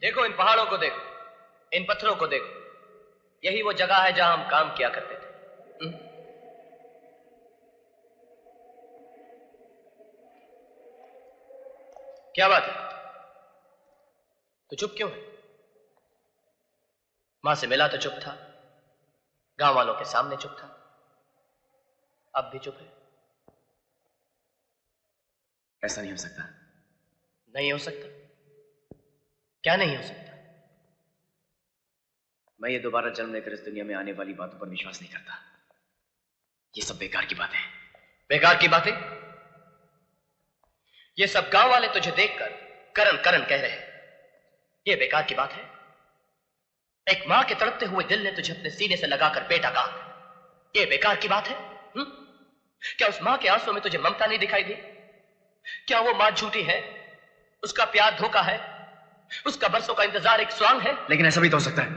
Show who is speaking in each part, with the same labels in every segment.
Speaker 1: देखो इन पहाड़ों को देखो, इन पत्थरों को देखो, यही वो जगह है जहां हम काम किया करते थे। क्या बात है, तो चुप क्यों है? मां से मिला तो चुप था, गांव वालों के सामने चुप था, अब भी चुप है।
Speaker 2: ऐसा नहीं हो सकता।
Speaker 1: नहीं हो सकता? क्या नहीं हो सकता?
Speaker 2: मैं ये दोबारा जन्म लेकर इस दुनिया में आने वाली बातों पर विश्वास नहीं करता। ये सब बेकार की बातें हैं।
Speaker 1: बेकार की बातें? ये सब गांव वाले तुझे देखकर करन करन कह रहे हैं, ये बेकार की बात है? एक मां के तड़पते हुए दिल ने तुझे अपने सीने से लगाकर बेटा कहा, ये बेकार की बात है? क्या उस मां के आंसुओं में तुझे ममता नहीं दिखाई दी? क्या वो मां झूठी है? उसका प्यार धोखा है? उसका बरसों का इंतजार एक स्वांग है?
Speaker 2: लेकिन ऐसा भी तो हो सकता है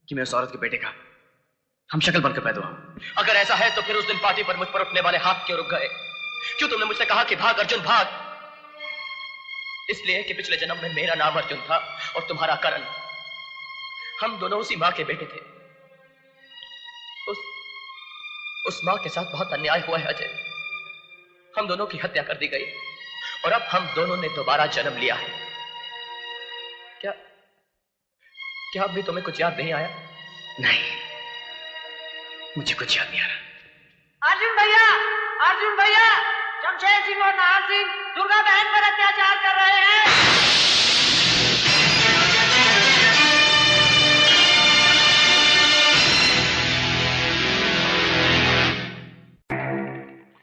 Speaker 2: कि मैं उस औरत के बेटे का हम शक्ल बनकर पैदा हुआ।
Speaker 1: अगर ऐसा है तो फिर उस दिन पार्टी पर मुझ पर उठने वाले हाथ क्यों रुक गए? क्यों तुमने मुझसे कहा कि भाग अर्जुन भाग? इसलिए कि पिछले जन्म में मेरा नाम अर्जुन था और तुम्हारा करण। हम दोनों उसी मां के बेटे थे। उस मां के साथ बहुत अन्याय हुआ है अजय। हम दोनों की हत्या कर दी गई और अब हम दोनों ने दोबारा जन्म लिया है। क्या अब भी तुम्हें कुछ याद नहीं आया?
Speaker 2: नहीं, मुझे कुछ याद नहीं आ रहा।
Speaker 3: अर्जुन भैया, शमशेर सिंह और नाहर सिंह दुर्गा बहन पर अत्याचार कर रहे हैं।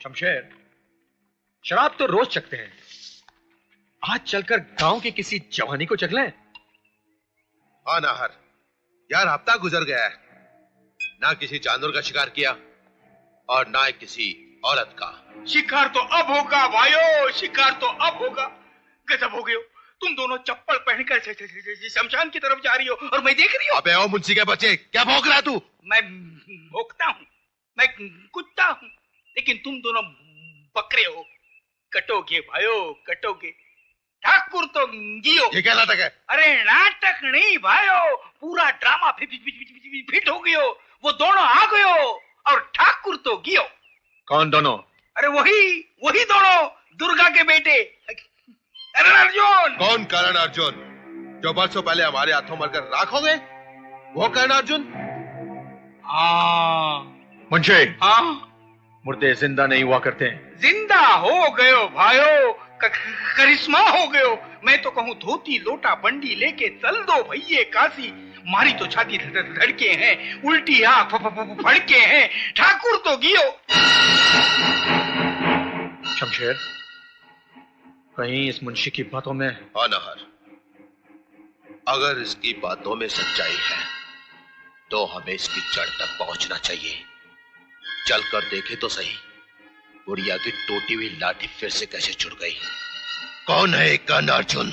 Speaker 4: शमशेर, शराब तो रोज चखते हैं, आज चलकर गांव की किसी जवानी को चख लें।
Speaker 5: हाँ नाहर, यार हफ्ता गुजर गया है, ना किसी जानवर का शिकार किया और ना किसी औरत का।
Speaker 6: शिकार तो अब होगा भाइयों, शिकार तो अब होगा। गजब हो गए हो, तुम दोनों चप्पल पहनकर शमशान की तरफ जा रही हो और मैं देख रही हूँ।
Speaker 5: अबे ओ मुंशी के बच्चे, क्या भौंक रहा तू?
Speaker 6: मैं भौंकता हूँ, मैं कुत्ता हूँ, लेकिन तुम दोनों बकरे हो। कटोगे भाइयों, कटोगे। ठाकुर तो जियो।
Speaker 5: ये क्या नाटक है?
Speaker 6: अरे नाटक नहीं भाइयों, पूरा ड्रामा फिट हो गयो। वो दोनों आ गयो और ठाकुर तो गियो।
Speaker 4: कौन दोनों?
Speaker 6: अरे वही दोनों, दुर्गा के बेटे। करण अर्जुन।
Speaker 5: कौन करण अर्जुन? जो बरसों पहले हमारे हाथों मरकर राख हो गए, वो करण अर्जुन?
Speaker 6: हाँ
Speaker 4: मुंशी,
Speaker 6: हाँ,
Speaker 4: मुर्दे जिंदा नहीं हुआ करते।
Speaker 6: जिंदा हो गयो भाइयों, करिश्मा हो गयो। मैं तो कहूँ धोती लोटा बंडी लेके चल दो भैये काशी। मारी तो छाती धड़के हैं, उल्टी आंख फड़के हैं। ठाकुर तो गियो।
Speaker 4: शमशेर, कहीं इस मुंशी की बातों में?
Speaker 5: हाँ नाहर, अगर इसकी बातों में सच्चाई है तो हमें इसकी जड़ तक पहुंचना चाहिए। चलकर देखे तो सही, बुढ़िया की टूटी हुई लाठी फिर से कैसे जुड़ गई। कौन है कर्ण अर्जुन?